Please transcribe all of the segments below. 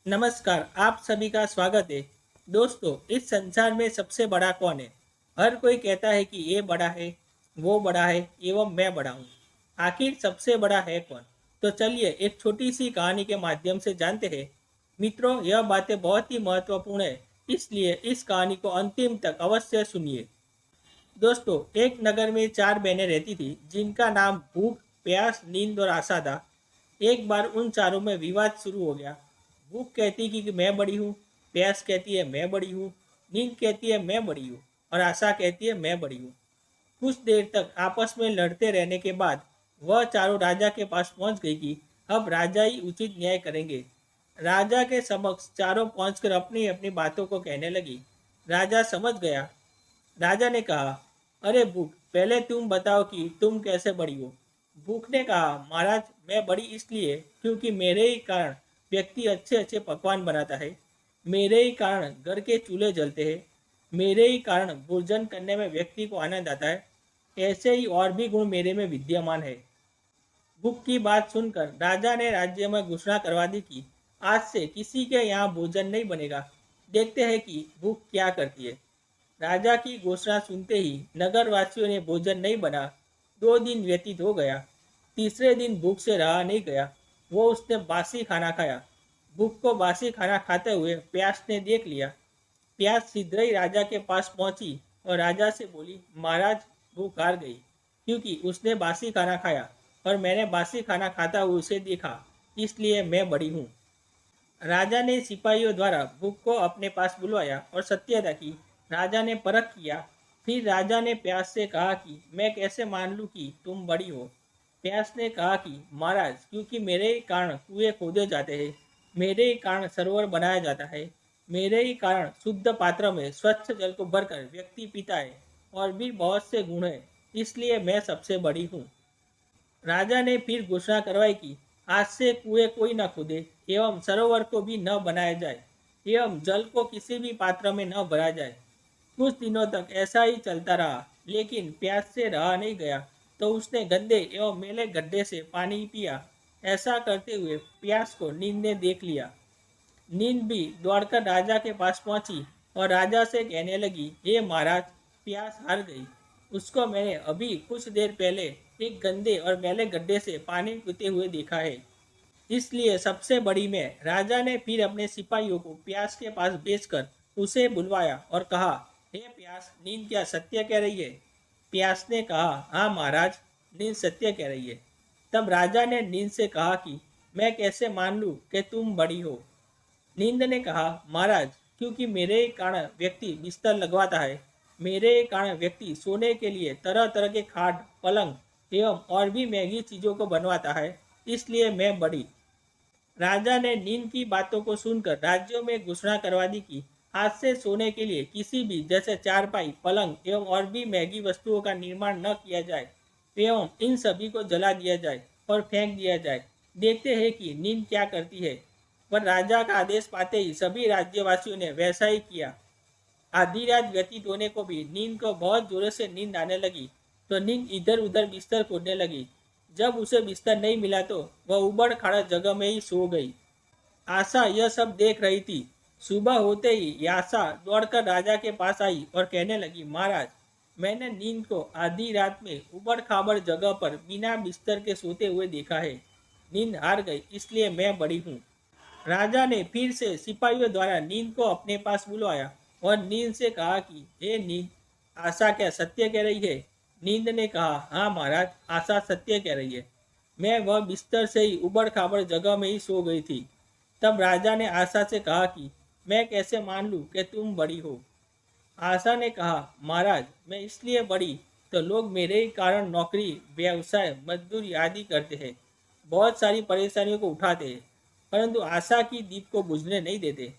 नमस्कार, आप सभी का स्वागत है। दोस्तों, इस संसार में सबसे बड़ा कौन है? हर कोई कहता है कि ये बड़ा है, वो बड़ा है एवं मैं बड़ा हूँ। आखिर सबसे बड़ा है कौन? तो चलिए एक छोटी सी कहानी के माध्यम से जानते हैं। मित्रों, यह बातें बहुत ही महत्वपूर्ण है, इसलिए इस कहानी को अंतिम तक अवश्य सुनिए। दोस्तों, एक नगर में चार बहनें रहती थी जिनका नाम भूख, प्यास, नींद और आशा था। एक बार उन चारों में विवाद शुरू हो गया। भूख कहती कि मैं बड़ी हूँ, प्यास कहती है मैं बड़ी हूँ, नींद कहती है मैं बड़ी हूँ और आशा कहती है मैं बड़ी हूँ। कुछ देर तक आपस में लड़ते रहने के बाद वह चारों राजा के पास पहुंच गई कि अब राजा ही उचित न्याय करेंगे। राजा के समक्ष चारों पहुंचकर अपनी अपनी बातों को कहने लगी। राजा समझ गया। राजा ने कहा, अरे भूख, पहले तुम बताओ कि तुम कैसे बड़ी हो। भूख ने कहा, महाराज, मैं बड़ी इसलिए क्योंकि मेरे ही कारण व्यक्ति अच्छे अच्छे पकवान बनाता है। मेरे ही कारण घर के चूल्हे जलते हैं। मेरे ही कारण भोजन करने में व्यक्ति को आनंद आता है। ऐसे ही और भी गुण मेरे में विद्यमान है। भूख की बात सुनकर राजा ने राज्य में घोषणा करवा दी कि आज से किसी के यहाँ भोजन नहीं बनेगा। देखते हैं कि भूख क्या करती है। राजा की घोषणा सुनते ही नगरवासियों ने भोजन नहीं बना। 2 दिन व्यतीत हो गया। तीसरे दिन भूख से रहा नहीं गया। वो उसने बासी खाना खाया। भूख को बासी खाना खाते हुए प्यास ने देख लिया। प्यास शीघ्र ही राजा के पास पहुंची और राजा से बोली, महाराज, भूख हार गई क्योंकि उसने बासी खाना खाया और मैंने बासी खाना खाता हुआ उसे देखा, इसलिए मैं बड़ी हूँ। राजा ने सिपाहियों द्वारा भूख को अपने पास बुलवाया और सत्यता की। राजा ने परख किया। फिर राजा ने प्यास से कहा कि मैं कैसे मान लूं कि तुम बड़ी हो। प्यास ने कहा कि महाराज, क्योंकि मेरे ही कारण कुएं खोदे जाते हैं, मेरे ही कारण सरोवर बनाया जाता है, मेरे ही कारण शुद्ध पात्र में स्वच्छ जल को भरकर व्यक्ति पीता है और भी बहुत से गुण हैं, इसलिए मैं सबसे बड़ी हूँ। राजा ने फिर घोषणा करवाई कि आज से कुएं कोई न खोदे एवं सरोवर को भी न बनाया जाए एवं जल को किसी भी पात्र में न भरा जाए। कुछ दिनों तक ऐसा ही चलता रहा, लेकिन प्यास से रहा नहीं गया तो उसने गंदे एवं मेले गड्ढे से पानी पिया। ऐसा करते हुए प्यास को नींद ने देख लिया। नींद भी दौड़कर राजा के पास पहुंची और राजा से कहने लगी, हे महाराज, प्यास हार गई। उसको मैंने अभी कुछ देर पहले एक गंदे और मैले गड्ढे से पानी पीते हुए देखा है, इसलिए सबसे बड़ी मैं। राजा ने फिर अपने सिपाहियों को प्यास के पास भेजकर उसे बुलवाया और कहा, हे प्यास, नींद क्या सत्य कह रही है? प्यास ने कहा, हाँ महाराज, नींद सत्य कह रही है। तब राजा ने नींद से कहा कि मैं कैसे मान लूँ कि तुम बड़ी हो। नींद ने कहा, महाराज, क्योंकि मेरे कारण व्यक्ति बिस्तर लगवाता है, मेरे कारण व्यक्ति सोने के लिए तरह तरह के खाट, पलंग एवं और भी महंगी चीजों को बनवाता है, इसलिए मैं बड़ी। राजा ने नींद की बातों को सुनकर राज्यों में घोषणा करवा दी कि आज से सोने के लिए किसी भी जैसे चारपाई, पलंग एवं और भी महंगी वस्तुओं का निर्माण न किया जाए एवं इन सभी को जला दिया जाए और फेंक दिया जाए। देखते हैं कि नींद क्या करती है। पर राजा का आदेश पाते ही सभी राज्यवासियों ने वैसा ही किया। आधी रात व्यतीत होने को भी नींद को बहुत जोरों से नींद आने लगी तो नींद इधर उधर बिस्तर खोदने लगी। जब उसे बिस्तर नहीं मिला तो वह उबड़ खाबड़ जगह में ही सो गई। आशा यह सब देख रही थी। सुबह होते ही आशा दौड़कर राजा के पास आई और कहने लगी, महाराज, मैंने नींद को आधी रात में उबड़ खाबड़ जगह पर बिना बिस्तर के सोते हुए देखा है। नींद हार गई, इसलिए मैं बड़ी हूँ। राजा ने फिर से सिपाहियों द्वारा नींद को अपने पास बुलवाया और नींद से कहा कि हे नींद, आशा क्या सत्य कह रही है? नींद ने कहा, हाँ महाराज, आशा सत्य कह रही है। मैं वह बिस्तर से ही उबड़ खाबड़ जगह में ही सो गई थी। तब राजा ने आशा से कहा कि मैं कैसे मान लूं कि तुम बड़ी हो। आशा ने कहा, महाराज, मैं इसलिए बड़ी तो लोग मेरे ही कारण नौकरी, व्यवसाय, मजदूरी आदि करते हैं, बहुत सारी परेशानियों को उठाते हैं, परंतु आशा की दीप को बुझने नहीं देते।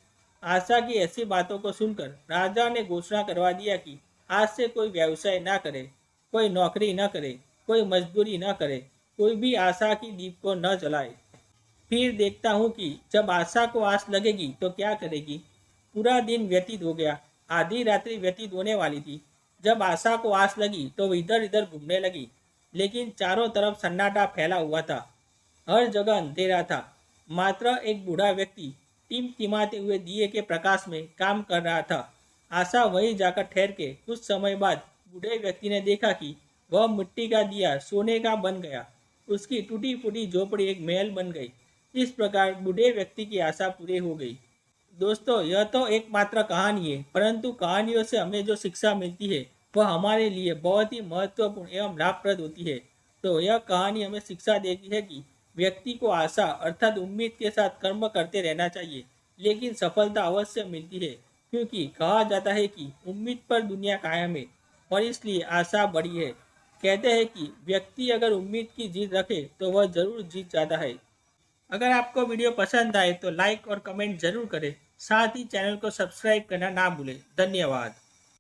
आशा की ऐसी बातों को सुनकर राजा ने घोषणा करवा दिया कि आज से कोई व्यवसाय ना करे, कोई नौकरी न करे, कोई मजदूरी न करे, कोई भी आशा की दीप को न जलाए। फिर देखता हूँ कि जब आशा को आस लगेगी तो क्या करेगी। पूरा दिन व्यतीत हो गया। आधी रात्रि व्यतीत होने वाली थी। जब आशा को आस लगी तो वह इधर इधर घूमने लगी, लेकिन चारों तरफ सन्नाटा फैला हुआ था। हर जगह अंधेरा था। मात्र एक बूढ़ा व्यक्ति टिमटिमाते हुए दिए के प्रकाश में काम कर रहा था। आशा वहीं जाकर ठहर के कुछ समय बाद बूढ़े व्यक्ति ने देखा कि वह मिट्टी का दिया सोने का बन गया। उसकी टूटी फूटी झोपड़ी एक महल बन गई। इस प्रकार बूढ़े व्यक्ति की आशा पूरी हो गई। दोस्तों, यह तो एकमात्र कहानी है, परंतु कहानियों से हमें जो शिक्षा मिलती है वह हमारे लिए बहुत ही महत्वपूर्ण एवं लाभप्रद होती है। तो यह कहानी हमें शिक्षा देती है कि व्यक्ति को आशा अर्थात उम्मीद के साथ कर्म करते रहना चाहिए, लेकिन सफलता अवश्य मिलती है, क्योंकि कहा जाता है कि उम्मीद पर दुनिया कायम है और इसलिए आशा बड़ी है। कहते हैं कि व्यक्ति अगर उम्मीद की जीत रखे तो वह जरूर जीत जाता है। अगर आपको वीडियो पसंद आए तो लाइक और कमेंट जरूर करें। साथ ही चैनल को सब्सक्राइब करना ना भूलें। धन्यवाद।